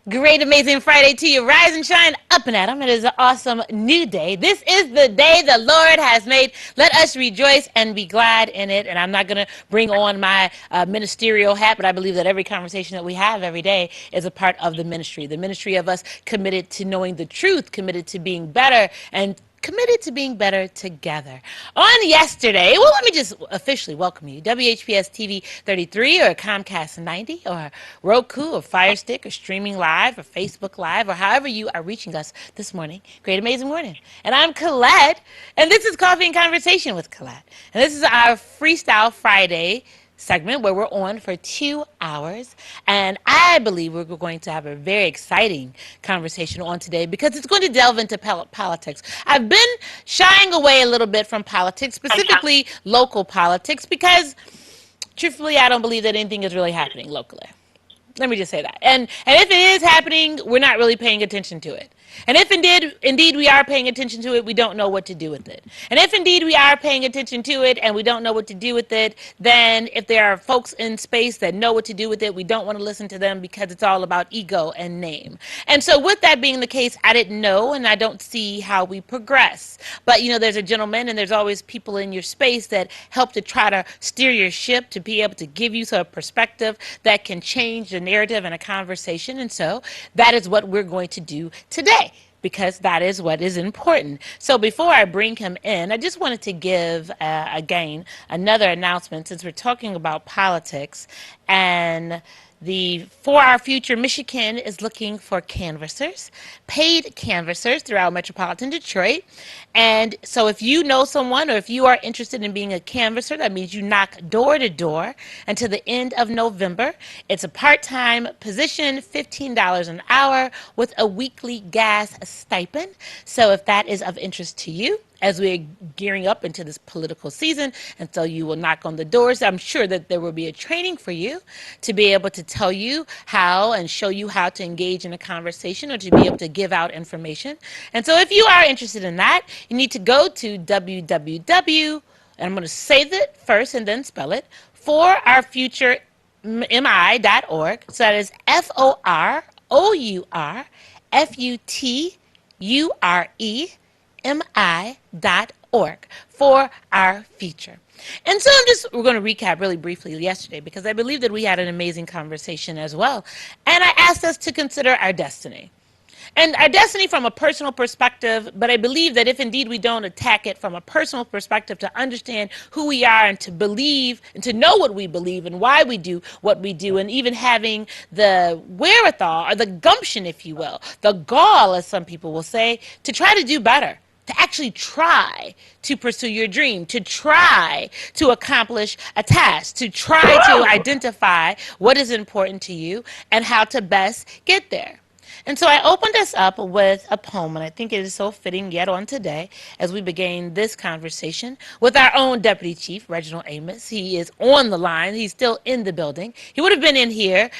Great, amazing Friday to you. Rise and shine up and at 'em. It is an awesome new day. This is the day the Lord has made. Let us rejoice and be glad in it. And I'm not going to bring on my ministerial hat, but I believe that every conversation that we have every day is a part of the ministry of us committed to knowing the truth, committed to being better, and committed to being better together. On yesterday, well, let me just officially welcome you. WHPS TV 33 or Comcast 90 or Roku or Fire Stick or streaming live or Facebook Live or however you are reaching us this morning. Great, amazing morning. And I'm Collette, and this is Coffee and Conversation with Collette. And this is our Freestyle Friday segment where we're on for 2 hours, and I believe we're going to have a very exciting conversation on today because it's going to delve into politics. I've been shying away a little bit from politics, specifically local politics, because truthfully I don't believe that anything is really happening locally. Let me just say that. And if it is happening, we're not really paying attention to it. And if indeed we are paying attention to it, we don't know what to do with it. And if indeed we are paying attention to it and we don't know what to do with it, then if there are folks in space that know what to do with it, we don't want to listen to them because it's all about ego and name. And so with that being the case, I didn't know and I don't see how we progress. But, you know, there's a gentleman and there's always people in your space that help to try to steer your ship to be able to give you a perspective that can change the narrative and a conversation. And so that is what we're going to do today, because that is what is important. So before I bring him in, I just wanted to give, again, another announcement since we're talking about politics. And the For Our Future Michigan is looking for canvassers, paid canvassers throughout metropolitan Detroit. And so if you know someone or if you are interested in being a canvasser, that means you knock door to door until the end of November. It's a part-time position, $15 an hour with a weekly gas stipend. So if that is of interest to you, as we're gearing up into this political season, and so you will knock on the doors, I'm sure that there will be a training for you to be able to tell you how and show you how to engage in a conversation or to be able to give out information. And so if you are interested in that, you need to go to www, and I'm going to say it first and then spell it, forourfuturemi.org. So that is FOROURFUTUREMI.org for our future. And so we're going to recap really briefly yesterday because I believe that we had an amazing conversation as well. And I asked us to consider our destiny. And our destiny from a personal perspective, but I believe that if indeed we don't attack it from a personal perspective to understand who we are and to believe and to know what we believe and why we do what we do, and even having the wherewithal or the gumption, if you will, the gall, as some people will say, to try to do better, to actually try to pursue your dream, to try to accomplish a task, to try to identify what is important to you and how to best get there. And so I opened us up with a poem, and I think it is so fitting yet on today as we begin this conversation with our own Deputy Chief, Reginald Amos. He is on the line. He's still in the building. He would have been in here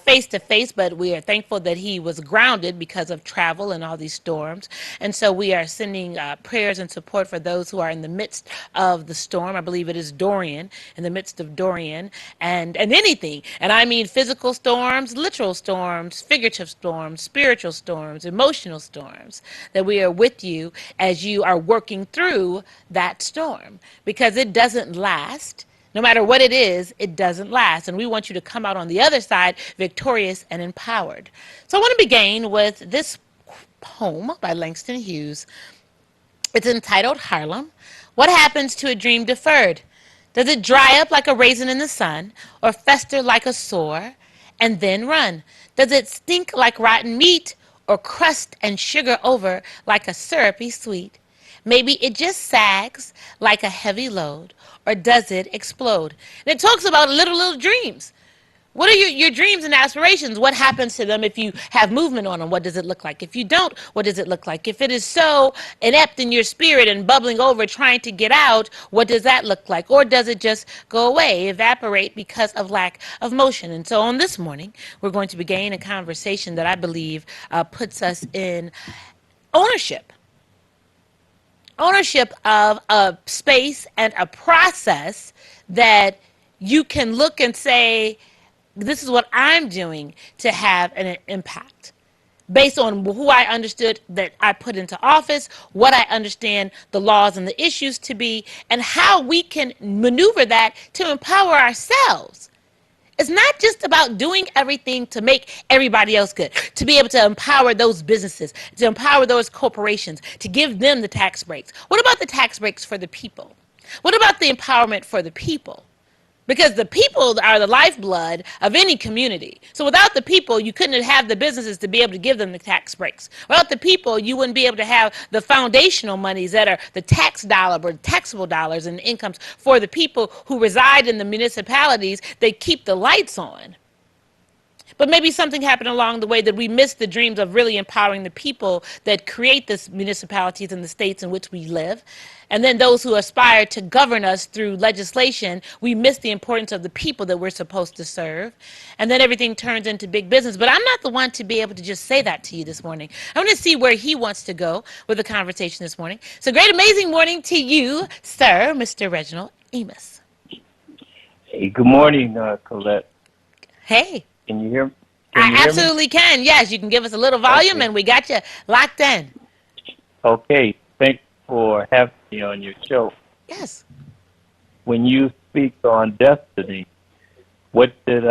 face to face, but we are thankful that he was grounded because of travel and all these storms. And so we are sending prayers and support for those who are in the midst of the storm. I believe it is Dorian, in the midst of Dorian, and anything. And I mean physical storms, literal storms, figurative storms, spiritual storms, emotional storms, that we are with you as you are working through that storm, because it doesn't last. No matter what it is, it doesn't last. And we want you to come out on the other side victorious and empowered. So I want to begin with this poem by Langston Hughes. It's entitled Harlem. What happens to a dream deferred? Does it dry up like a raisin in the sun, or fester like a sore and then run? Does it stink like rotten meat, or crust and sugar over like a syrupy sweet? Maybe it just sags like a heavy load, or does it explode? And it talks about little dreams. What are your dreams and aspirations? What happens to them if you have movement on them? What does it look like? If you don't, what does it look like? If it is so inept in your spirit and bubbling over, trying to get out, what does that look like? Or does it just go away, evaporate because of lack of motion? And so on this morning, we're going to begin a conversation that I believe puts us in ownership. Ownership of a space and a process that you can look and say, this is what I'm doing to have an impact based on who I understood that I put into office, what I understand the laws and the issues to be, and how we can maneuver that to empower ourselves. It's not just about doing everything to make everybody else good, to be able to empower those businesses, to empower those corporations, to give them the tax breaks. What about the tax breaks for the people? What about the empowerment for the people? Because the people are the lifeblood of any community. So without the people, you couldn't have the businesses to be able to give them the tax breaks. Without the people, you wouldn't be able to have the foundational monies that are the tax dollar or taxable dollars and incomes for the people who reside in the municipalities. They keep the lights on. But maybe something happened along the way that we missed the dreams of really empowering the people that create the municipalities and the states in which we live. And then those who aspire to govern us through legislation, we miss the importance of the people that we're supposed to serve. And then everything turns into big business. But I'm not the one to be able to just say that to you this morning. I want to see where he wants to go with the conversation this morning. So great, amazing morning to you, sir, Mr. Reginald Amos. Hey, good morning, Collette. Hey. Can you hear me? I absolutely can. Yes, you can give us a little volume, okay. And we got you locked in. Okay. Thanks for having me on your show. Yes. When you speak on destiny, what did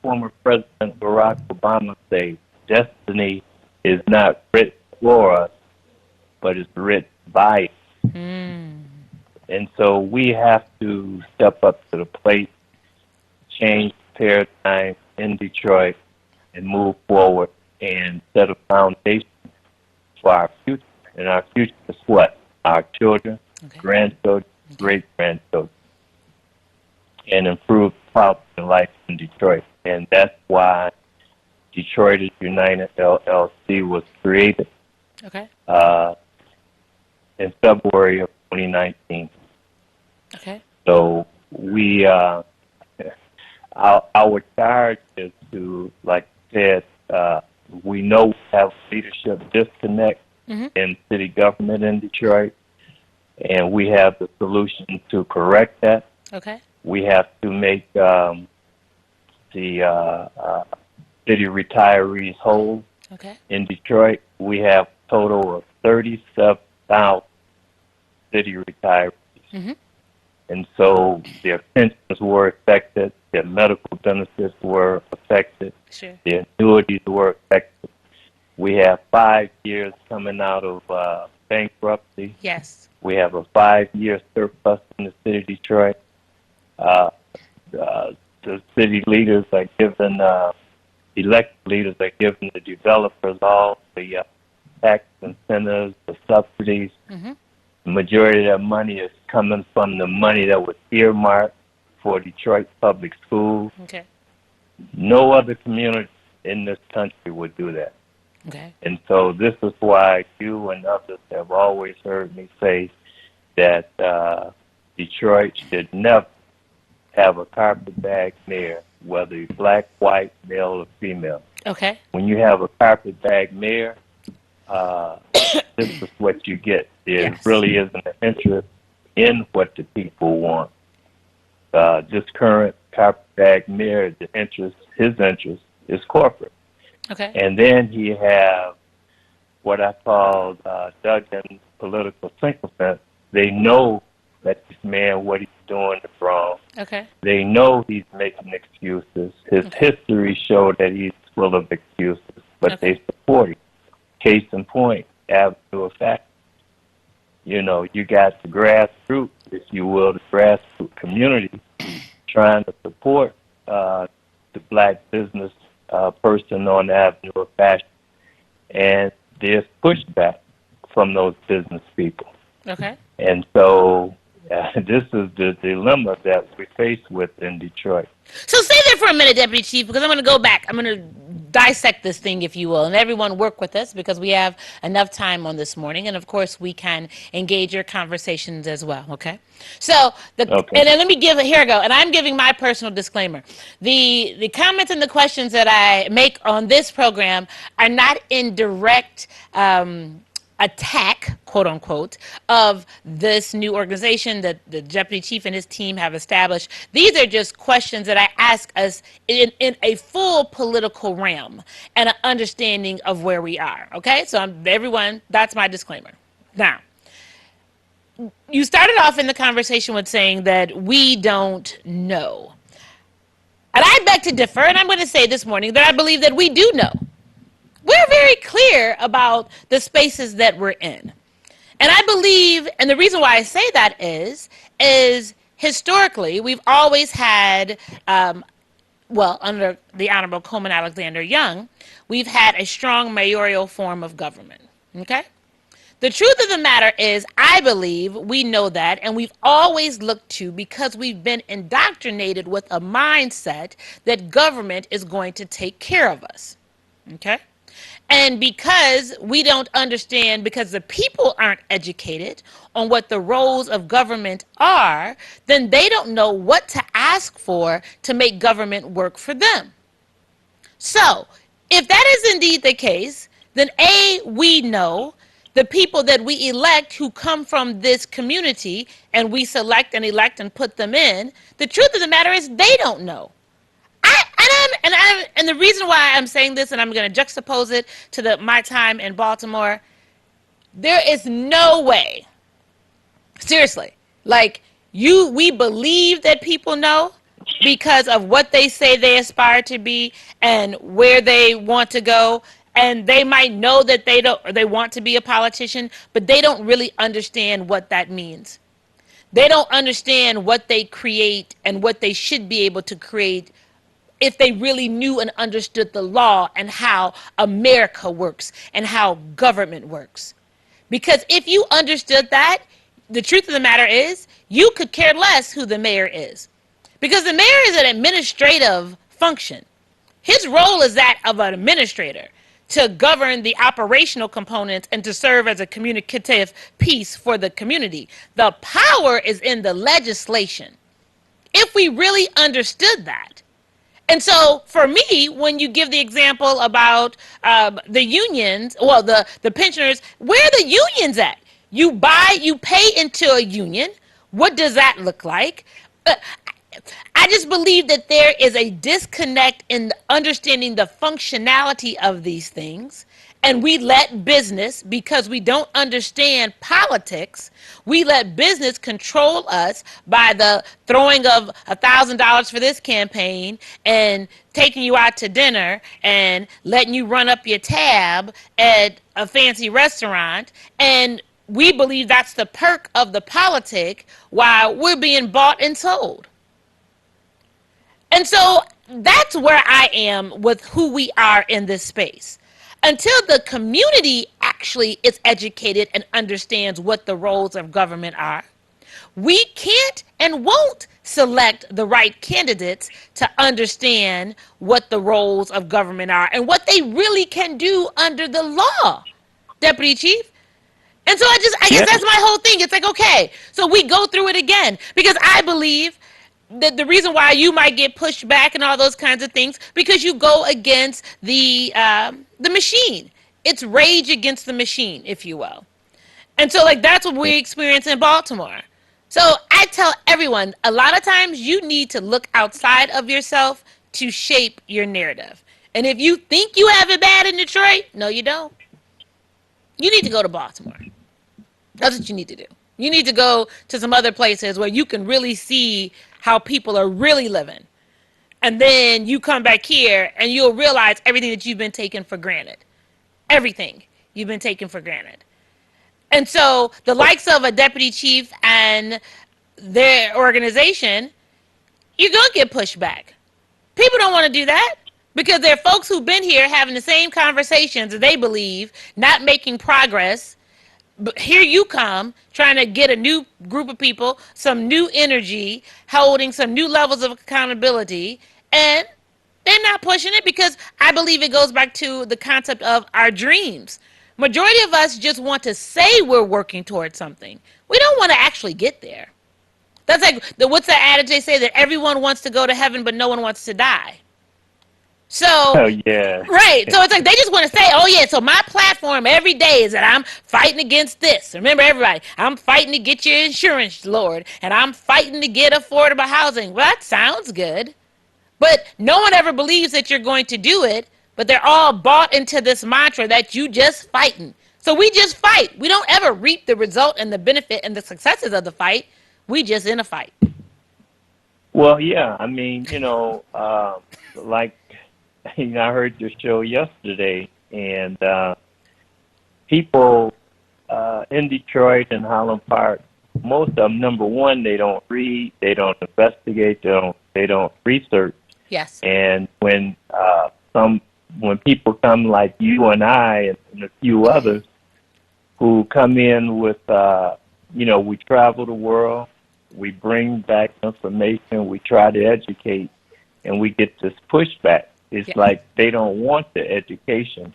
former President Barack Obama say? Destiny is not written for us, but it's written by us. And so we have to step up to the plate, change the paradigm in Detroit, and move forward and set a foundation for our future. And our future is what? Our children, grandchildren, great-grandchildren, and improve quality of life in Detroit. And that's why Detroit is United LLC was created in February of 2019. Okay. So we, our charge is to, like I said, we know we have leadership disconnect in city government in Detroit, and we have the solution to correct that. Okay. We have to make the city retirees whole. Okay. In Detroit, we have a total of 37,000 city retirees. And so their pensions were affected, their medical benefits were affected, their annuities were affected. We have 5 years coming out of bankruptcy. Yes. We have a 5-year surplus in the city of Detroit. The city leaders are giving, elected leaders are giving the developers all the tax incentives, the subsidies. The majority of that money is coming from the money that was earmarked for Detroit public schools. Okay. No other community in this country would do that. Okay. And so this is why you and others have always heard me say that Detroit should never have a carpetbag mayor, whether you're black, white, male, or female. Okay. When you have a carpetbag mayor, uh, this is what you get. There Yes. really isn't an interest in what the people want. This current carpetbag mayor, his interest is corporate. Okay. And then you have what I call Duggan political sycophants. They know that this man, what he's doing is wrong. Okay. They know he's making excuses. His history showed that he's full of excuses, but they support him. Case in point, Avenue of Fact. You know, you got the grassroots, if you will, the grassroots community trying to support the black business person on the Avenue of Fashion. And there's pushback from those business people. Okay. And so this is the dilemma that we face with in Detroit. So stay there for a minute, Deputy Chief, because I'm going to go back. I'm going to dissect this thing, if you will, and everyone work with us because we have enough time on this morning, and of course we can engage your conversations as well. Okay. So and then let me give here I go, and I'm giving my personal disclaimer. The comments and the questions that I make on this program are not in direct attack, quote unquote, of this new organization that the deputy chief and his team have established. These are just questions that I ask us in a full political realm and an understanding of where we are. Okay, so everyone, that's my disclaimer. Now, you started off in the conversation with saying that we don't know. And I beg to differ, and I'm going to say this morning that I believe that we do know. We're very clear about the spaces that we're in. And I believe, and the reason why I say that is historically, we've always had, under the Honorable Coleman Alexander Young, we've had a strong mayoral form of government. Okay? The truth of the matter is, I believe we know that, and we've always looked to because we've been indoctrinated with a mindset that government is going to take care of us. Okay? And because we don't understand, because the people aren't educated on what the roles of government are, then they don't know what to ask for to make government work for them. So, if that is indeed the case, then A, we know the people that we elect who come from this community and we select and elect and put them in, the truth of the matter is they don't know. And the reason why I'm saying this, and I'm going to juxtapose it to my time in Baltimore, there is no way, seriously, like we believe that people know because of what they say they aspire to be and where they want to go. And they might know that they want to be a politician, but they don't really understand what that means. They don't understand what they create and what they should be able to create if they really knew and understood the law and how America works and how government works. Because if you understood that, the truth of the matter is, you could care less who the mayor is. Because the mayor is an administrative function. His role is that of an administrator to govern the operational components and to serve as a communicative piece for the community. The power is in the legislation. If we really understood that. And so for me, when you give the example about the unions, well, the pensioners, where are the unions at? You pay into a union. What does that look like? I just believe that there is a disconnect in understanding the functionality of these things. And we let business, because we don't understand politics, we let business control us by the throwing of $1,000 for this campaign and taking you out to dinner and letting you run up your tab at a fancy restaurant. And we believe that's the perk of the politic while we're being bought and sold. And so that's where I am with who we are in this space. Until the community actually is educated and understands what the roles of government are, we can't and won't select the right candidates to understand what the roles of government are and what they really can do under the law, Deputy Chief. And so I guess Yeah. that's my whole thing. It's like, okay, so we go through it again because I believe that the reason why you might get pushed back and all those kinds of things because you go against the machine. It's rage against the machine, if you will. And so, like, that's what we experience in Baltimore. So I tell everyone, a lot of times you need to look outside of yourself to shape your narrative. And if you think you have it bad in Detroit, no, you don't. You need to go to Baltimore. That's what you need to do. You need to go to some other places where you can really see how people are really living. And then you come back here and you'll realize everything that you've been taking for granted. Everything you've been taking for granted. And so the likes of a deputy chief and their organization, you're going to get pushed back. People don't want to do that because there are folks who've been here having the same conversations that they believe, not making progress. But here you come trying to get a new group of people, some new energy, holding some new levels of accountability, and they're not pushing it because I believe it goes back to the concept of our dreams. Majority of us just want to say we're working towards something. We don't want to actually get there. That's like what's the adage they say that everyone wants to go to heaven, but no one wants to die. So, Oh yeah. right. So it's like they just want to say, oh, yeah, so my platform every day is that I'm fighting against this. Remember, everybody, I'm fighting to get your insurance, Lord, and I'm fighting to get affordable housing. Well, that sounds good. But no one ever believes that you're going to do it, but they're all bought into this mantra that you just fighting. So we just fight. We don't ever reap the result and the benefit and the successes of the fight. We just in a fight. Well, yeah. I mean, like I heard your show yesterday, and people in Detroit and Highland Park, most of them, number one, they don't read, they don't investigate, they don't research. Yes. And when people come like you and I and a few others who come in with, we travel the world, we bring back information, we try to educate, and we get this pushback. It's like they don't want the education.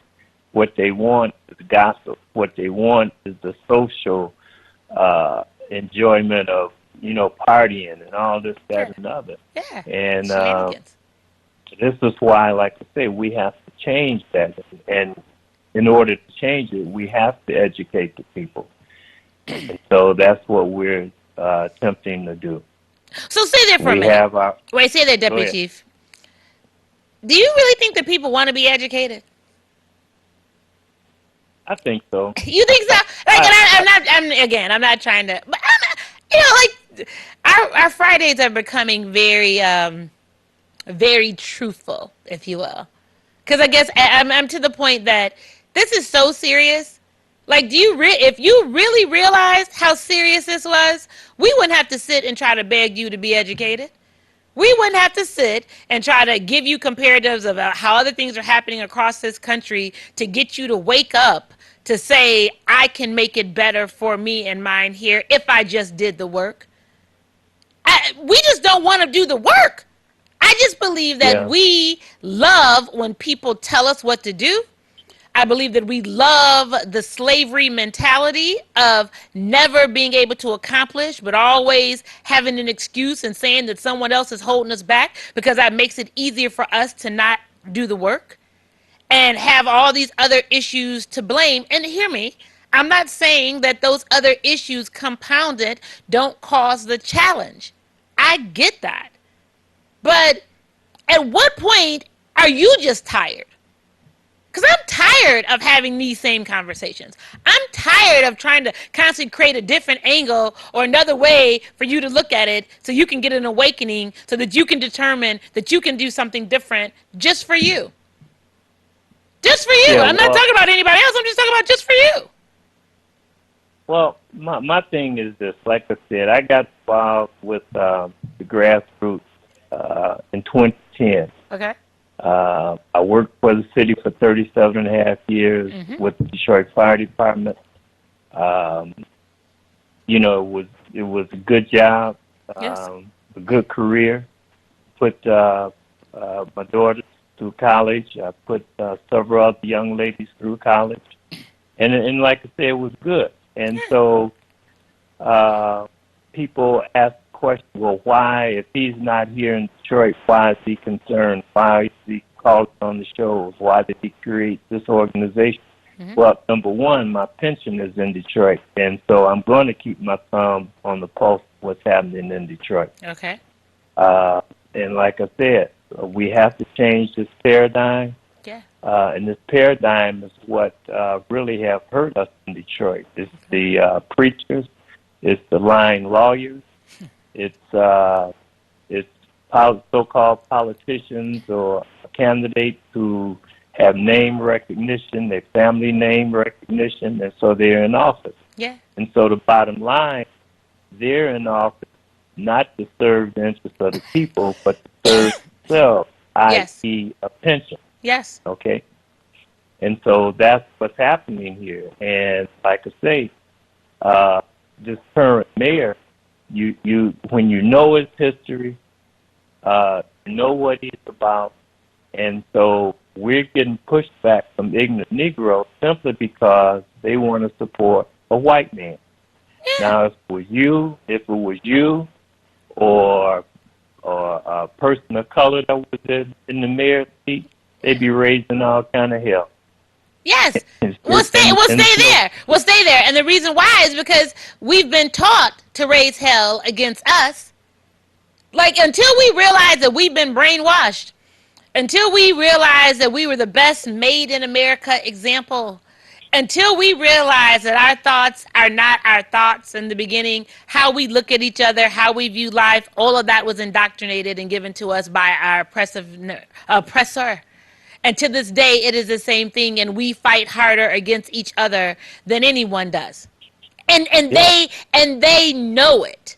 What they want is gossip. What they want is the social enjoyment of, partying and all this, that, and the other. Yeah. And this is why, like I say, we have to change that. And in order to change it, we have to educate the people. And so that's what we're attempting to do. So stay there for a minute. Wait, stay there, Deputy Chief. Do you really think that people want to be educated? I think so. You think so? I'm not trying to, but our Fridays are becoming very, very truthful, if you will. Because I guess I'm to the point that this is so serious. Like, if you really realized how serious this was, we wouldn't have to sit and try to beg you to be educated. We wouldn't have to sit and try to give you comparatives of how other things are happening across this country to get you to wake up to say, I can make it better for me and mine here if I just did the work. We just don't want to do the work. I just believe that we love when people tell us what to do. I believe that we love the slavery mentality of never being able to accomplish, but always having an excuse and saying that someone else is holding us back because that makes it easier for us to not do the work and have all these other issues to blame. And hear me, I'm not saying that those other issues compounded don't cause the challenge. I get that. But at what point are you just tired? Because I'm tired of having these same conversations. I'm tired of trying to constantly create a different angle or another way for you to look at it so you can get an awakening so that you can determine that you can do something different just for you. Just for you. I'm not talking about anybody else. I'm just talking about just for you. Well, my thing is this. Like I said, I got involved with the grassroots in 2010. Okay. I worked for the city for 37 and a half years with the Detroit Fire Department. It was a good job. Yes. a good career, put my daughters through college. I put several other young ladies through college. And like I said, it was good. And so people ask the question, well, why, if he's not here in Detroit, why is he concerned? Why is he called on the shows? Why did he create this organization? Mm-hmm. Well, number one, my pension is in Detroit, and so I'm going to keep my thumb on the pulse of what's happening in Detroit. Okay. And like I said, we have to change this paradigm. Yeah. And this paradigm is what really have hurt us in Detroit. It's the preachers, it's the lying lawyers, it's so-called politicians or candidates who have name recognition, their family name recognition, and so they're in office. Yeah. And so the bottom line, they're in office not to serve the interests of the people, but to serve themselves, Yes. i.e. a pension. Yes. Okay? And so that's what's happening here. And like I say, this current mayor, you when you know his history, you know what he's about, and so we're getting pushed back from ignorant Negroes simply because they want to support a white man. Yeah. Now, if it was you, or a person of color that was in the mayor's seat, they'd be raising all kind of hell. Yes. We'll stay there. We'll stay there. And the reason why is because we've been taught to raise hell against us. Like, until we realize that we've been brainwashed, until we realize that we were the best made in America example, until we realize that our thoughts are not our thoughts in the beginning, how we look at each other, how we view life, all of that was indoctrinated and given to us by our oppressor. And to this day, it is the same thing, and we fight harder against each other than anyone does. And they know it.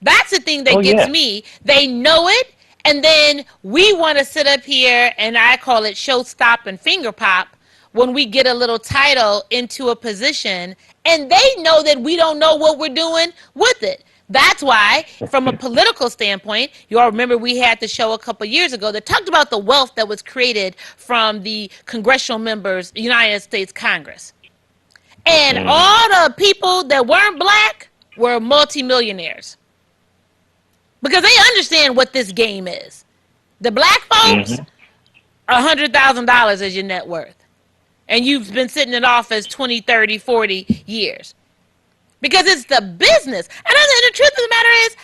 That's the thing that gets me. They know it, and then we want to sit up here, and I call it show stop and finger pop, when we get a little title into a position, and they know that we don't know what we're doing with it. That's why, from a political standpoint, you all remember we had the show a couple years ago that talked about the wealth that was created from the congressional members, United States Congress. And all the people that weren't black were multimillionaires. Because they understand what this game is. The black folks, $100,000 is your net worth. And you've been sitting in office 20, 30, 40 years. Because it's the business. And the truth of the matter is,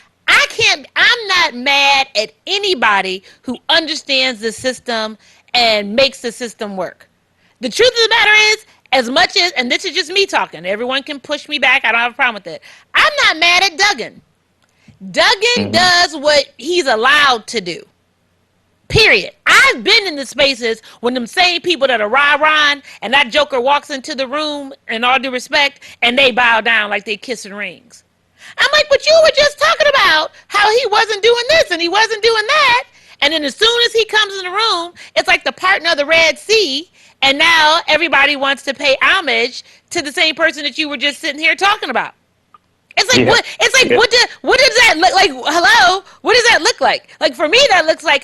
I'm not mad at anybody who understands the system and makes the system work. The truth of the matter is, as much as, and this is just me talking, everyone can push me back, I don't have a problem with it. I'm not mad at Duggan. Duggan does what he's allowed to do. Period. I've been in the spaces when them same people that are rah-rahing and that joker walks into the room, in all due respect, and they bow down like they kissing rings. I'm like, but you were just talking about how he wasn't doing this and he wasn't doing that. And then as soon as he comes in the room, it's like the parting of the Red Sea, and now everybody wants to pay homage to the same person that you were just sitting here talking about. It's like what? It's like what does that look like? Hello, what does that look like? Like for me, that looks like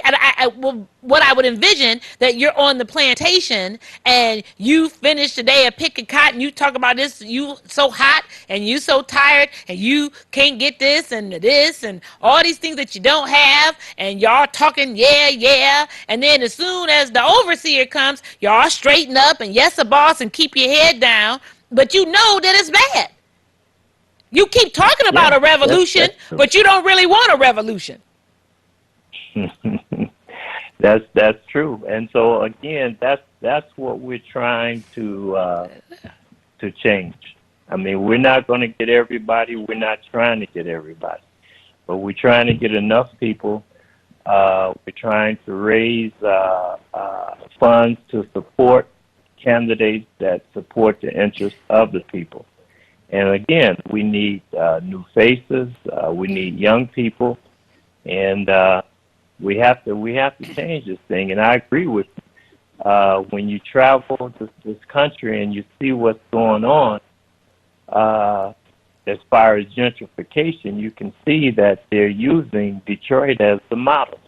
what I would envision, that you're on the plantation and you finish the day of picking cotton. You talk about this, you so hot and you so tired and you can't get this and all these things that you don't have, and y'all talking yeah, and then as soon as the overseer comes, y'all straighten up and yes, a boss, and keep your head down, but you know that it's bad. You keep talking about a revolution, but you don't really want a revolution. That's true. And so again, that's what we're trying to change. I mean, we're not going to get everybody. We're not trying to get everybody, but we're trying to get enough people. We're trying to raise funds to support candidates that support the interests of the people. And again, we need new faces. We need young people, and we have to change this thing. And I agree with you. When you travel this country and you see what's going on, as far as gentrification, you can see that they're using Detroit as the model.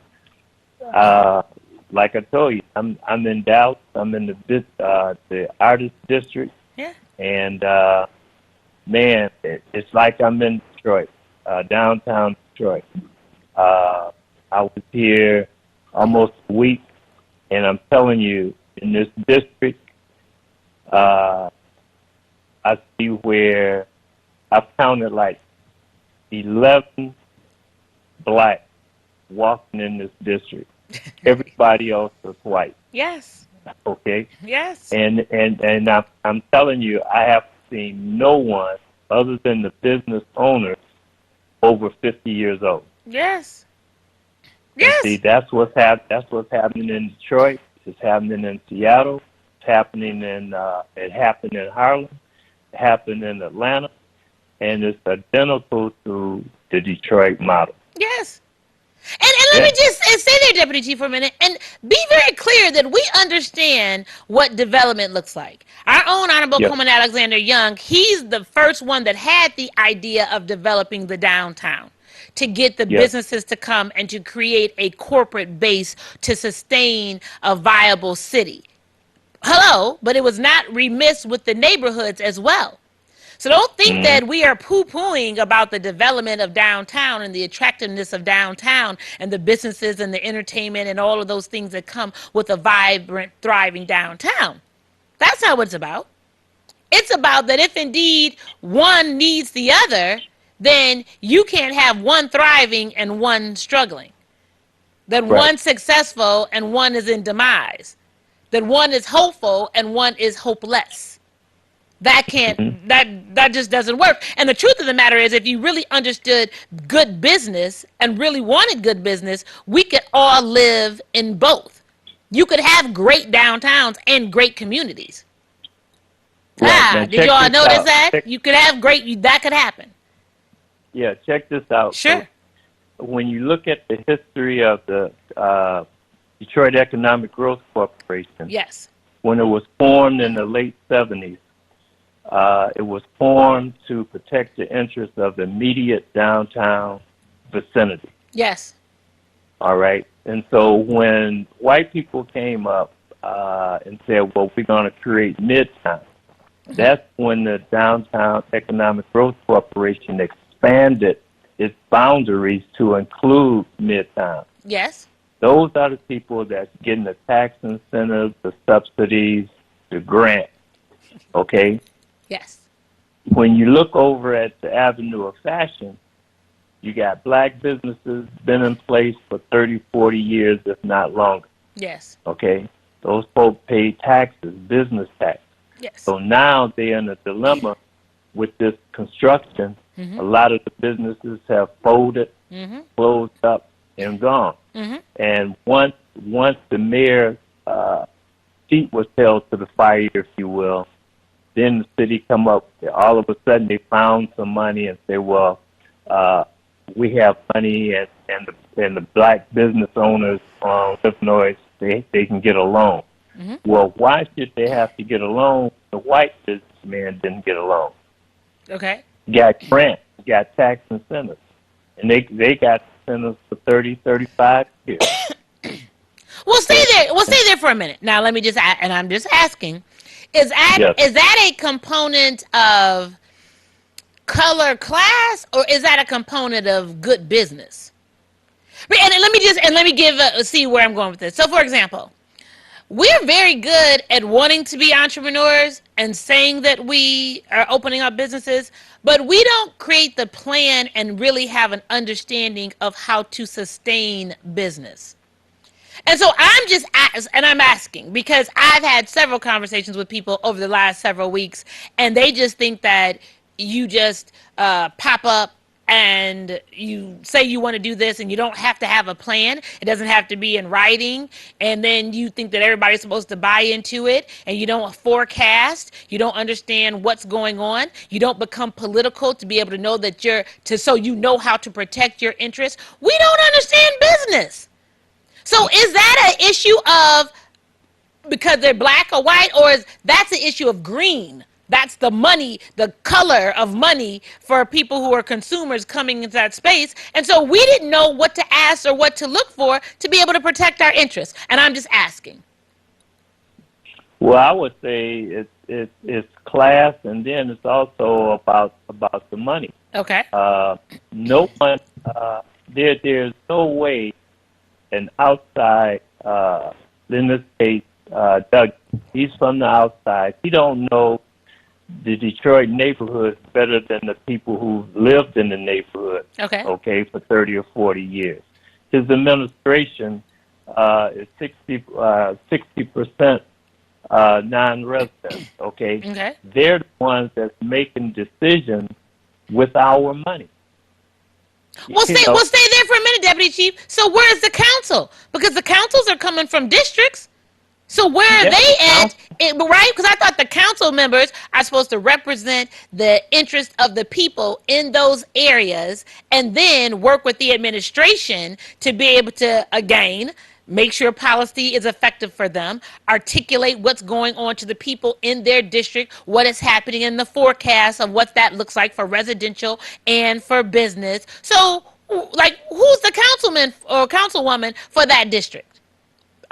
Like I told you, I'm in Dallas. I'm in the artist district, Yeah. and man, it's like I'm in Detroit, downtown Detroit. I was here almost a week, and I'm telling you, in this district, I see where I've counted like 11 blacks walking in this district. Everybody else is white. Yes. Okay, Yes. and I'm telling you, I have seen no one other than the business owners over 50 years old. Yes. And see, Yes. that's what's happening in Detroit. It's happening in Seattle. It's happening it happened in Harlem. It happened in Atlanta, and it's identical to the Detroit model. Yes. And let me Yeah. just stay there, Deputy Chief, for a minute, and be very clear that we understand what development looks like. Our own Honorable Yep. Coleman Alexander Young, he's the first one that had the idea of developing the downtown to get the Yes. businesses to come and to create a corporate base to sustain a viable city. Hello, but it was not remiss with the neighborhoods as well. So don't think Mm-hmm. that we are poo-pooing about the development of downtown and the attractiveness of downtown and the businesses and the entertainment and all of those things that come with a vibrant, thriving downtown. That's not what it's about. It's about that if indeed one needs the other, then you can't have one thriving and one struggling. That Right. one's successful and one is in demise. That one is hopeful and one is hopeless. That can't Mm-hmm. that just doesn't work. And the truth of the matter is, if you really understood good business and really wanted good business, we could all live in both. You could have great downtowns and great communities. Right. Now Did you check all this notice out. that? You could have great, that could happen. Yeah, check this out. So Sure. when you look at the history of the Detroit Economic Growth Corporation, Yes. when it was formed in the late 70s, it was formed to protect the interests of the immediate downtown vicinity. Yes. All right. And so when white people came up and said, well, we're going to create Midtown, that's when the Downtown Economic Growth Corporation expanded its boundaries to include Midtown. Yes. Those are the people that's getting the tax incentives, the subsidies, the grants. Okay? Yes. When you look over at the Avenue of Fashion, you got black businesses been in place for 30, 40 years, if not longer. Yes. Okay? Those folks pay taxes, business tax. Yes. So now they're in a dilemma with this construction. A lot of the businesses have folded, closed up, and gone. And once the mayor's seat was held to the fire, if you will, then the city come up. All of a sudden, they found some money and say, "Well, we have money, and the black business owners on Illinois, they can get a loan." Well, why should they have to get a loan? The white businessman didn't get a loan. Okay. Got grants, got tax incentives, and they got incentives for 30, 35 years. We'll stay there. We'll stay there for a minute. Now, let me just add, and I'm just asking, is Yes. that a component of color class, or is that a component of good business? And let me give see where I'm going with this. So, for example, we're very good at wanting to be entrepreneurs and saying that we are opening up businesses, but we don't create the plan and really have an understanding of how to sustain business. And so I'm asking because I've had several conversations with people over the last several weeks, and they just think that you just pop up and you say you want to do this and you don't have to have a plan. It doesn't have to be in writing. And then you think that everybody's supposed to buy into it, and you don't forecast. You don't understand what's going on. You don't become political to be able to know that so you know how to protect your interests. We don't understand business. So is that an issue of because they're black or white, or is that's an issue of green That's the money, the color of money for people who are consumers coming into that space. And so we didn't know what to ask or what to look for to be able to protect our interests. And I'm just asking. Well, I would say it's class, and then it's also about the money. Okay. No one there's no way an outside in this case Doug, he's from the outside. He don't know the Detroit neighborhood better than the people who lived in the neighborhood. Okay, for 30 or 40 years. His administration is 60% non-residents. Okay, they're the ones that's making decisions with our money. We'll stay there for a minute, Deputy Chief. So where's the council? Because the councils are coming from districts. So where are they at? Right? Because I thought the council members are supposed to represent the interest of the people in those areas and then work with the administration to be able to, again, make sure policy is effective for them, articulate what's going on to the people in their district, what is happening in the forecast of what that looks like for residential and for business. So, like, who's the councilman or councilwoman for that district?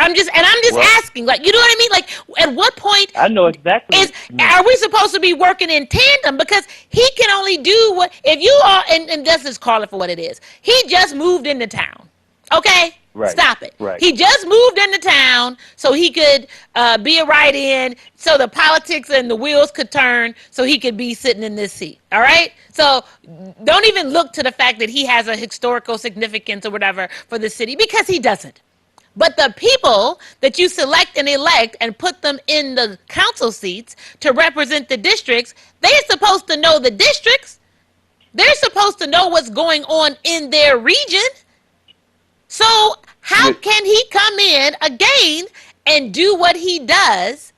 I'm just asking, like, you know what I mean? Like, at what point I know exactly are we supposed to be working in tandem? Because he can only do what, if you are, and let's just call it for what it is. He just moved into town. Okay? Right. Stop it. Right. He just moved into town so he could be a write-in, so the politics and the wheels could turn, so he could be sitting in this seat. All right? So don't even look to the fact that he has a historical significance or whatever for the city, because he doesn't. But the people that you select and elect and put them in the council seats to represent the districts, they're supposed to know the districts. They're supposed to know what's going on in their region. So how can he come in again and do what he does,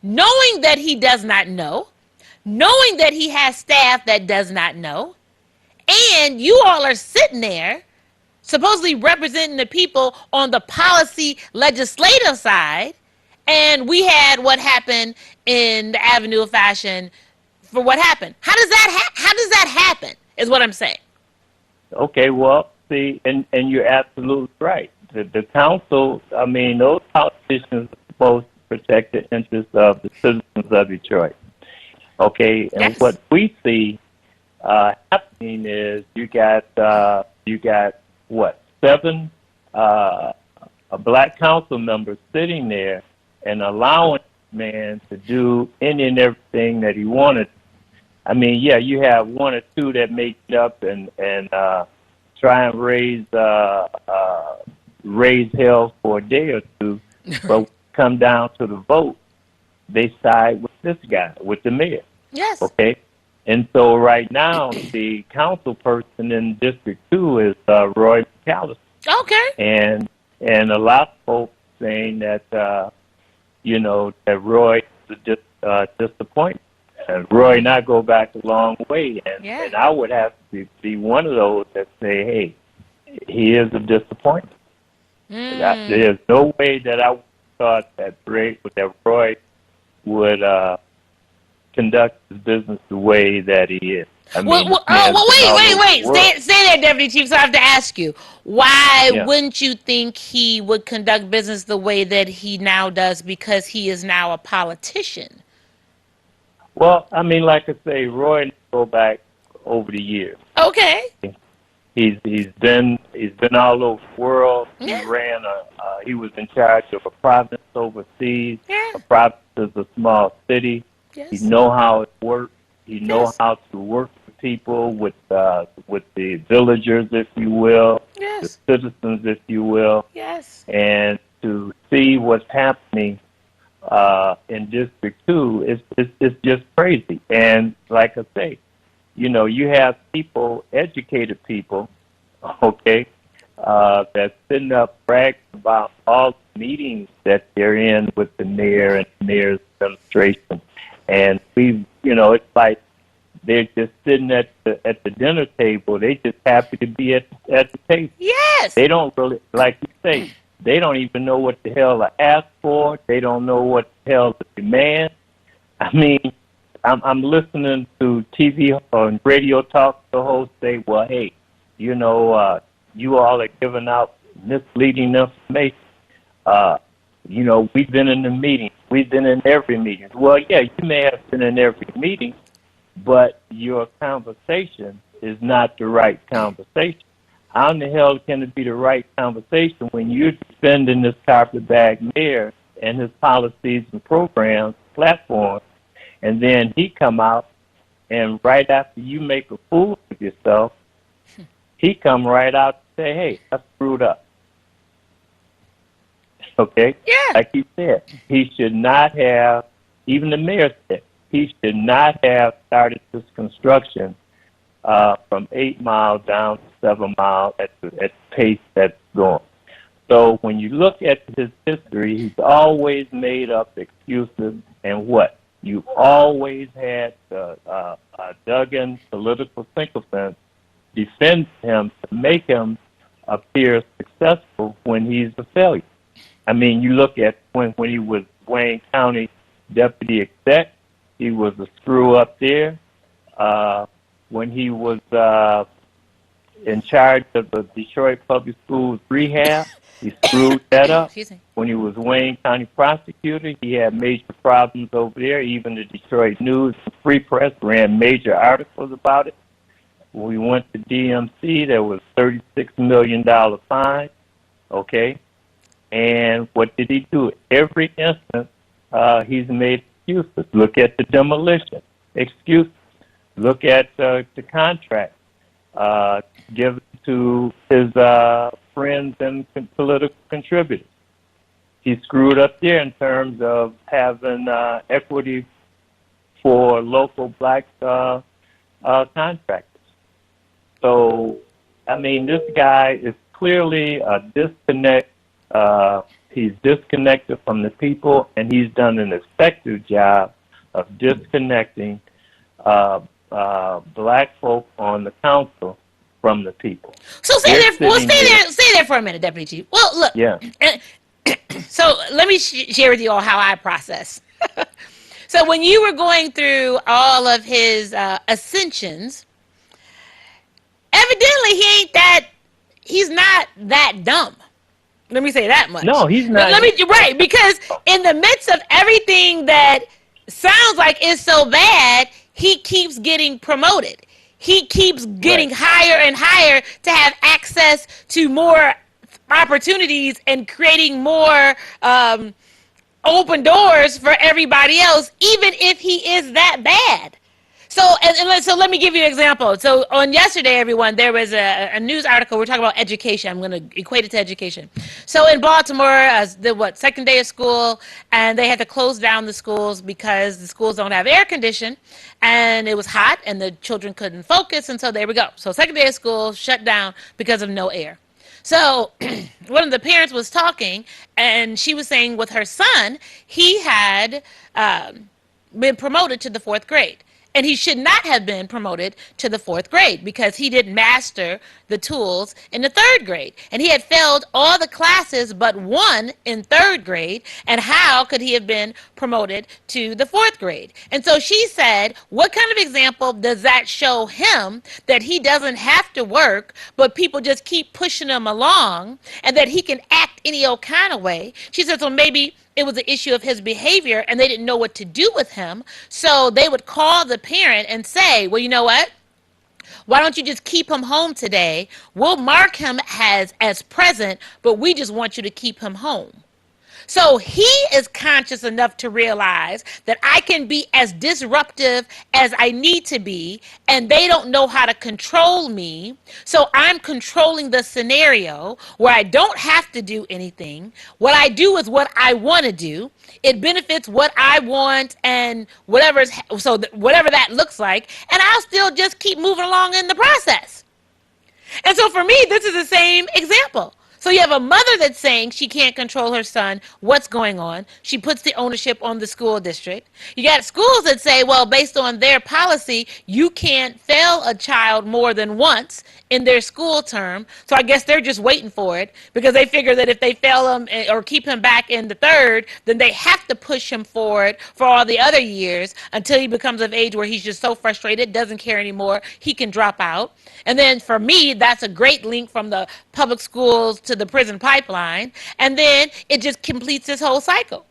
knowing that he does not know, knowing that he has staff that does not know, and you all are sitting there supposedly representing the people on the policy legislative side, and we had what happened in the Avenue of Fashion for what happened. How does that happen, is what I'm saying. Okay, well, see, and you're absolutely right. The council, I mean, those politicians are supposed to protect the interests of the citizens of Detroit. Okay, and yes. What we see happening is you got what, 7 black council members sitting there and allowing the man to do any and everything that he wanted. I mean, yeah, you have 1 or 2 that make it up and try and raise hell for a day or two, but come down to the vote, they side with this guy, with the mayor. Yes. Okay. And so right now, the council person in District 2 is Roy McAllister. Okay. And a lot of folks saying that, that Roy is a disappointment. And Roy and I go back a long way, and I would have to be one of those that say, hey, he is a disappointment. There's no way that I thought that Roy would conduct his business the way that he is. I mean, wait. Stay there, Deputy Chief. So I have to ask you, why wouldn't you think he would conduct business the way that he now does, because he is now a politician? Well, I mean, like I say, Roy go back over the years. Okay. He's been all over the world. Yeah. He was in charge of a province overseas. Yeah. A province is a small city. Yes. He know how it works. He know how to work with people, with the villagers, if you will, the citizens, if you will. Yes. And to see what's happening in District 2 it's just crazy. And like I say, you have people, educated people, okay, that's sitting up bragging about all the meetings that they're in with the mayor and the mayor's administration. And it's like they're just sitting at the dinner table. They just happy to be at the table. Yes. They don't really, like you say, they don't even know what the hell to ask for. They don't know what the hell to demand. I mean, I'm listening to TV or radio talk. The host say, "Well, hey, you all are giving out misleading information. Uh, we've been in the meeting. We've been in every meeting. Well, yeah, you may have been in every meeting, but your conversation is not the right conversation. How in the hell can it be the right conversation when you're defending this carpetbag mayor and his policies and programs, platforms, and then he come out and right after you make a fool of yourself, he come right out and say, hey, I screwed up." Okay? Yeah. Like he said, he should not have, even the mayor said, he should not have started this construction from 8 miles down to 7 miles at the pace that's going. So when you look at his history, he's always made up excuses, and what? You always had Duggan political sycophants defend him to make him appear successful when he's a failure. I mean, you look at when he was Wayne County deputy exec, he was a screw up there. When he was in charge of the Detroit Public Schools rehab, he screwed that up. When he was Wayne County prosecutor, he had major problems over there. Even the Detroit News and Free Press ran major articles about it. When we went to DMC, there was $36 million fine, okay? And what did he do? Every instance, he's made excuses. Look at the demolition, excuses. Look at the contract given to his friends and political contributors. He screwed up there in terms of having equity for local black contractors. So, I mean, this guy is clearly a disconnect. He's disconnected from the people, and he's done an effective job of disconnecting black folk on the council from the people. So stay there for a minute, Deputy Chief. Well, look. Yeah. So let me share with you all how I process. So when you were going through all of his ascensions, evidently he's not that dumb. Let me say that much. No, he's not. Right, because in the midst of everything that sounds like is so bad, he keeps getting promoted. He keeps getting higher and higher to have access to more opportunities and creating more open doors for everybody else, even if he is that bad. So let me give you an example. So on yesterday, everyone, there was a news article. We're talking about education. I'm going to equate it to education. So in Baltimore, second day of school, and they had to close down the schools because the schools don't have air condition, and it was hot, and the children couldn't focus, and so there we go. So second day of school shut down because of no air. So one of the parents was talking, and she was saying with her son, he had been promoted to the 4th grade. And he should not have been promoted to the 4th grade because he didn't master the tools in the 3rd grade. And he had failed all the classes but one in 3rd grade. And how could he have been promoted to the 4th grade? And so she said, what kind of example does that show him that he doesn't have to work, but people just keep pushing him along and that he can act any old kind of way? She said, so maybe it was an issue of his behavior and they didn't know what to do with him. So they would call the parent and say, well, you know what? Why don't you just keep him home today? We'll mark him as present, but we just want you to keep him home. So he is conscious enough to realize that I can be as disruptive as I need to be, and they don't know how to control me. So I'm controlling the scenario where I don't have to do anything. What I do is what I want to do. It benefits what I want and whatever that looks like, and I'll still just keep moving along in the process. And so for me, this is the same example. So you have a mother that's saying she can't control her son, what's going on. She puts the ownership on the school district. You got schools that say, well, based on their policy, you can't fail a child more than once in their school term. So I guess they're just waiting for it because they figure that if they fail him or keep him back in the third, then they have to push him forward for all the other years until he becomes of age where he's just so frustrated, doesn't care anymore, he can drop out. And then for me, that's a great link from the public schools to the prison pipeline. And then it just completes this whole cycle.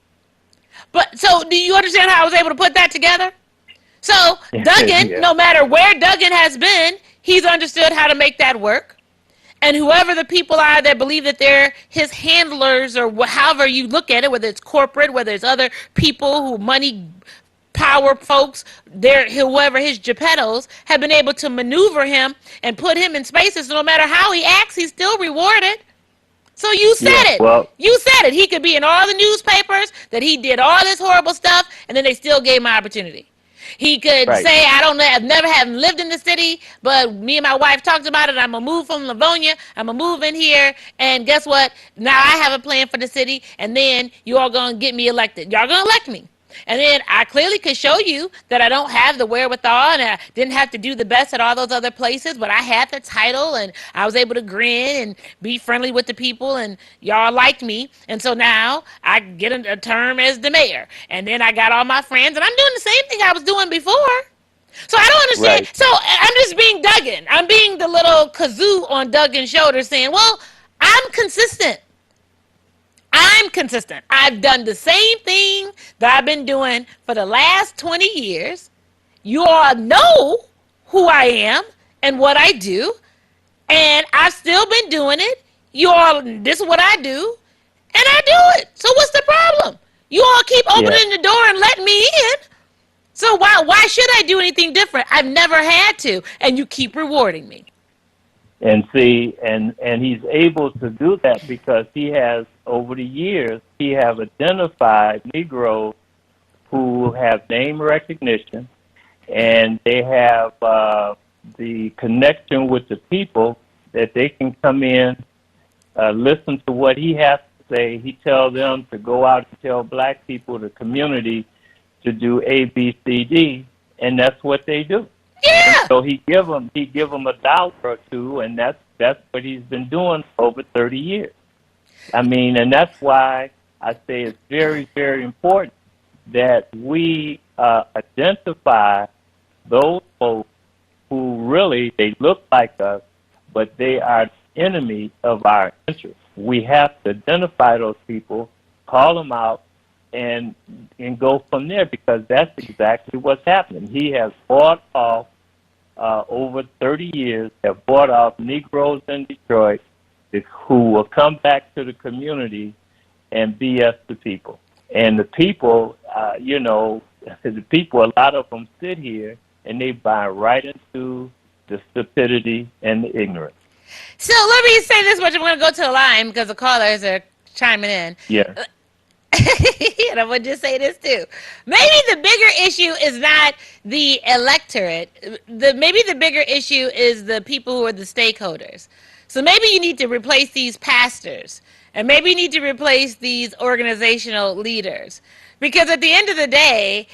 But so do you understand how I was able to put that together? So Duggan, Yeah. no matter where Duggan has been, he's understood how to make that work. And whoever the people are that believe that they're his handlers or however you look at it, whether it's corporate, whether it's other people who money power folks, they're whoever his Geppettos have been able to maneuver him and put him in spaces. So no matter how he acts, he's still rewarded. So you said Yeah. it. Well, You said it. He could be in all the newspapers that he did all this horrible stuff, and then they still gave him an opportunity. He could right. say, I don't know, I've never have lived in the city, but me and my wife talked about it. I'm going to move from Livonia. I'm going to move in here. And guess what? Now I have a plan for the city, and then you all going to get me elected. Y'all going to elect me. And then I clearly could show you that I don't have the wherewithal and I didn't have to do the best at all those other places, but I had the title and I was able to grin and be friendly with the people and y'all liked me. And so now I get a term as the mayor. And then I got all my friends and I'm doing the same thing I was doing before. So I don't understand. Right. So I'm just being Duggan. I'm being the little kazoo on Duggan's shoulder saying, well, I'm consistent. I'm consistent. I've done the same thing that I've been doing for the last 20 years. You all know who I am and what I do, and I've still been doing it. You all, this is what I do, and I do it. So what's the problem? You all keep Yeah. opening the door and letting me in. So why should I do anything different? I've never had to, and you keep rewarding me. And see, and he's able to do that because he has, over the years, he have identified Negroes who have name recognition, and they have the connection with the people that they can come in, listen to what he has to say. He tells them to go out and tell black people, the community, to do A, B, C, D, and that's what they do. Yeah. So he give them $1 or two, and that's what he's been doing for over 30 years. I mean, and that's why I say it's very, very important that we identify those folks who really, they look like us, but they are the enemy of our interests. We have to identify those people, call them out, and go from there, because that's exactly what's happening. He has bought off, over 30 years, have bought off Negroes in Detroit who will come back to the community and BS the people. And the people, the people, a lot of them sit here and they buy right into the stupidity and the ignorance. So let me say this much. I'm going to go to the line because the callers are chiming in. Yeah. And I'm going to just say this too. Maybe the bigger issue is not the electorate. Maybe the bigger issue is the people who are the stakeholders. So maybe you need to replace these pastors. And maybe you need to replace these organizational leaders. Because at the end of the day,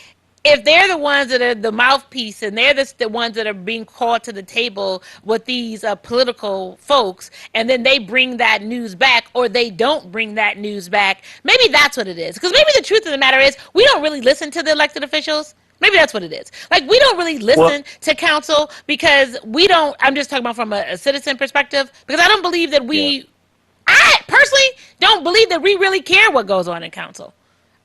if they're the ones that are the mouthpiece and they're the ones that are being called to the table with these political folks, and then they bring that news back or they don't bring that news back, maybe that's what it is. Because maybe the truth of the matter is we don't really listen to the elected officials. Maybe that's what it is. Like, we don't really listen to council because we don't, I'm just talking about from a citizen perspective, because I don't believe that I personally don't believe that we really care what goes on in council.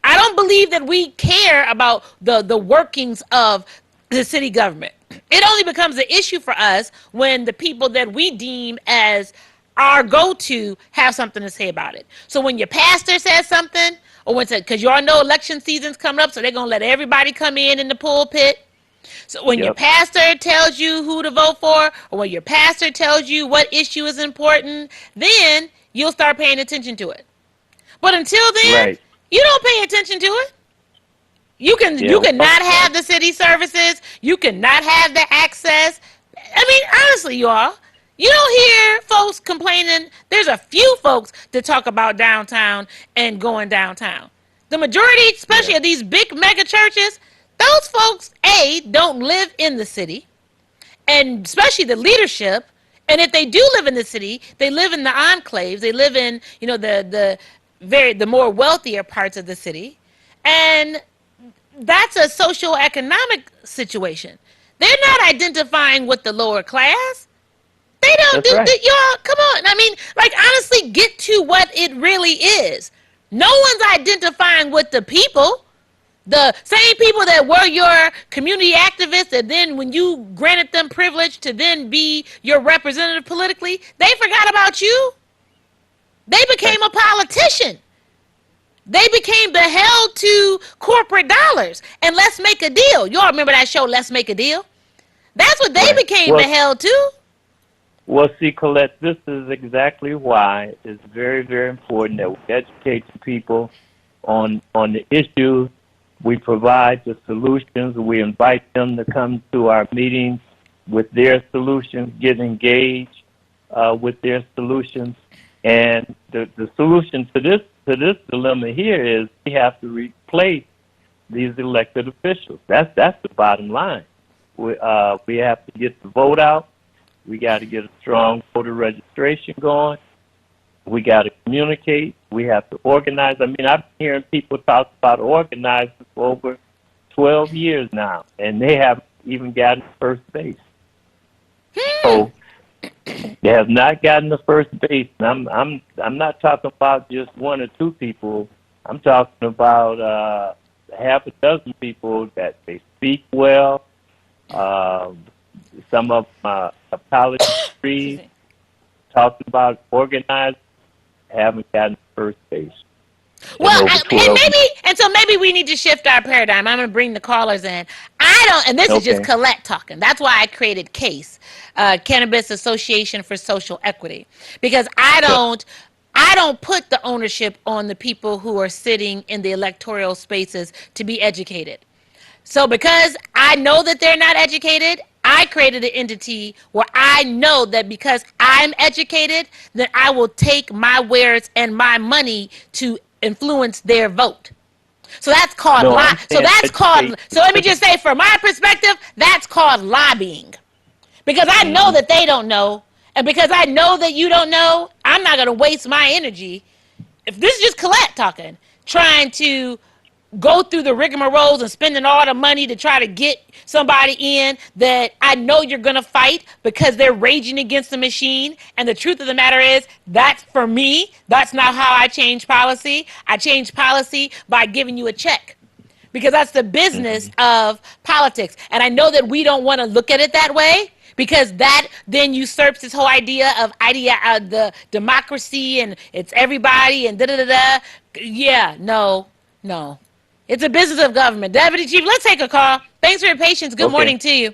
I don't believe that we care about the workings of the city government. It only becomes an issue for us when the people that we deem as our go-to have something to say about it. So when your pastor says something, or when, because you all know election season's coming up, so they're going to let everybody come in the pulpit. So when your pastor tells you who to vote for, or when your pastor tells you what issue is important, then you'll start paying attention to it. But until then, you don't pay attention to it. You can not have the city services. You can not have the access. I mean, honestly, you all, You don't hear folks complaining. There's a few folks that talk about downtown and going downtown. The majority, especially Yeah, of these big mega churches, those folks, A, don't live in the city, and especially the leadership. And if they do live in the city, they live in the enclaves. They live in, the more wealthier parts of the city. And that's a social economic situation. They're not identifying with the lower class. They don't that's do right. that, y'all. Come on. I mean, like, honestly, get to what it really is. No one's identifying with the people. The same people that were your community activists, and then when you granted them privilege to then be your representative politically, they forgot about you. They Right. became a politician. They became beheld to corporate dollars. And Let's Make a Deal. Y'all remember that show, Let's Make a Deal? That's what they Right. became beheld to. Well, see, Collette, this is exactly why it's very, very important that we educate the people on the issues. We provide the solutions. We invite them to come to our meetings with their solutions, get engaged with their solutions. And the solution to this dilemma here is we have to replace these elected officials. That's the bottom line. We have to get the vote out. We got to get a strong voter registration going. We got to communicate. We have to organize. I mean, I've been hearing people talk about organizing for over 12 years now, and they haven't even gotten first base. So they have not gotten the first base. And I'm not talking about just one or two people. I'm talking about half a dozen people that they speak well. Some of them are college degrees. Talking about organizing, haven't gotten first base in Well, over and 12 years. maybe we need to shift our paradigm. I'm going to bring the callers in. I don't, and this is just Okay, Collette talking. That's why I created CASE, Cannabis Association for Social Equity, because okay. I don't put the ownership on the people who are sitting in the electoral spaces to be educated. So because I know that they're not educated, I created an entity where I know that because I'm educated, that I will take my wares and my money to influence their vote. So that's called No, I'm saying educate. so let me just say from my perspective, that's called lobbying. Because I know Mm-hmm. that they don't know, and because I know that you don't know, I'm not going to waste my energy. If this is just Colette talking, trying to go through the rigmaroles and spending all the money to try to get somebody in that I know you're going to fight because they're raging against the machine. And the truth of the matter is, that's for me. That's not how I change policy. I change policy by giving you a check because that's the business Mm-hmm. of politics. And I know that we don't want to look at it that way because that then usurps this whole idea of the democracy and it's everybody and da da da da. Yeah, no, no. It's a business of government. Deputy Chief, let's take a call. Thanks for your patience. Good Okay. morning to you.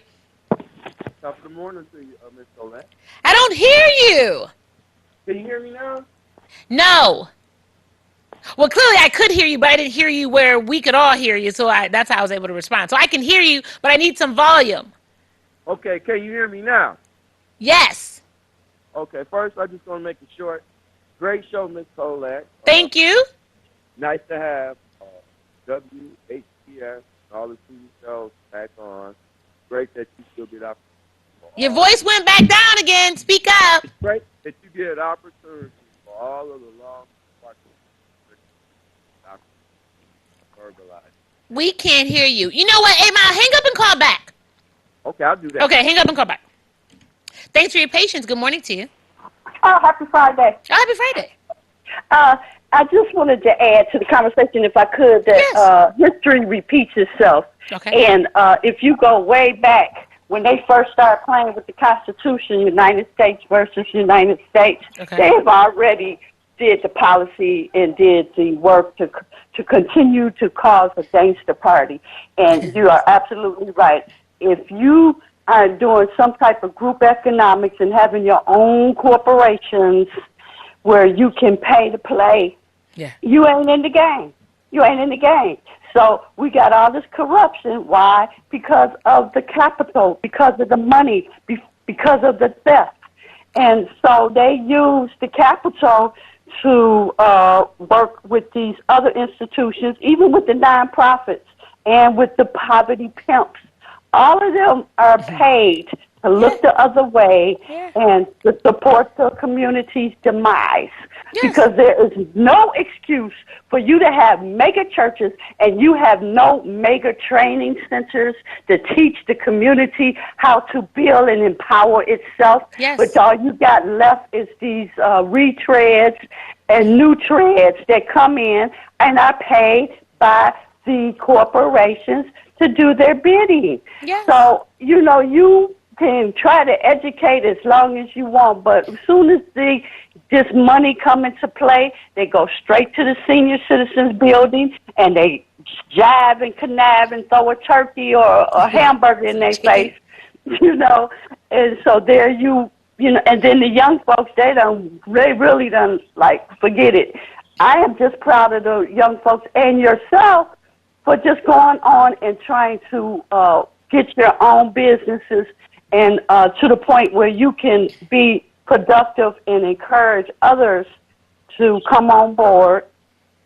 Top of the morning to you, Miss Collette. I don't hear you. Can you hear me now? No. Well, clearly I could hear you, but I didn't hear you where we could all hear you. So that's how I was able to respond. So I can hear you, but I need some volume. Okay, can you hear me now? Yes. Okay, first I just want to make it short. Great show, Miss Collette. Thank you. Nice to have WHPS and all the TV shows back on. Great that you still get opportunity. Your voice went back down again. Speak up. It's great that you get opportunity for all of the long verbalized. We can't hear you. You know what, Emma? Hang up and call back. Okay, I'll do that. Okay, hang up and call back. Thanks for your patience. Good morning to you. Oh, happy Friday. Oh, happy Friday. I just wanted to add to the conversation, if I could, that Yes. history repeats itself. Okay. And if you go way back, when they first started playing with the Constitution, United States versus United States, Okay. they have already did the policy and did the work to continue to cause a gangster party. And you are absolutely right. If you are doing some type of group economics and having your own corporations where you can pay to play, Yeah. you ain't in the game. You ain't in the game. So we got all this corruption. Why? Because of the capital, because of the money, because of the theft. And so they use the capital to work with these other institutions, even with the nonprofits and with the poverty pimps. All of them are paid to Yeah. look the other way Yeah. and to support the community's demise. Yes. Because there is no excuse for you to have mega churches and you have no mega training centers to teach the community how to build and empower itself. But Yes. all you got left is these retreads and new treads that come in and are paid by the corporations to do their bidding. Yes. So, you can try to educate as long as you want, but as soon as this money come into play, they go straight to the senior citizens building and they jive and connive and throw a turkey or a hamburger in their Chicken. face, and so there and then the young folks, they really done, like, forget it. I am just proud of the young folks and yourself for just going on and trying to get your own businesses and to the point where you can be productive and encourage others to come on board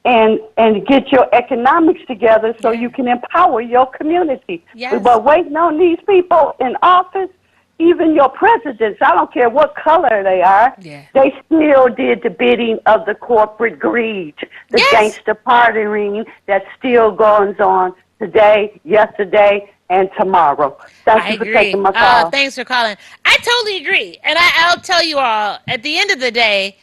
and get your economics together so you can empower your community. Yes. But waiting on these people in office, even your presidents, I don't care what color they are, Yeah. they still did the bidding of the corporate greed, the Yes. gangster partying that still goes on today, yesterday, and tomorrow. Thank I you for agree. taking my call. Thanks for calling. I totally agree. And I'll tell you all, at the end of the day,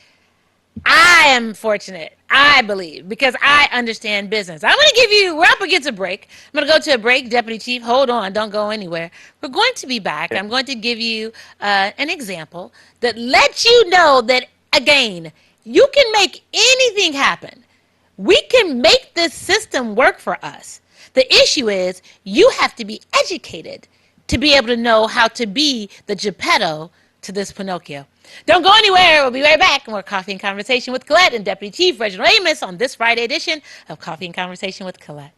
I am fortunate, I believe, because I understand business. I'm going to give you, we're up against a break. I'm going to go to a break. Deputy Chief, hold on. Don't go anywhere. We're going to be back. I'm going to give you an example that lets you know that, again, you can make anything happen. We can make this system work for us. The issue is you have to be educated to be able to know how to be the Geppetto to this Pinocchio. Don't go anywhere. We'll be right back. More Coffee and Conversation with Collette and Deputy Chief Reginald Amos on this Friday edition of Coffee and Conversation with Collette.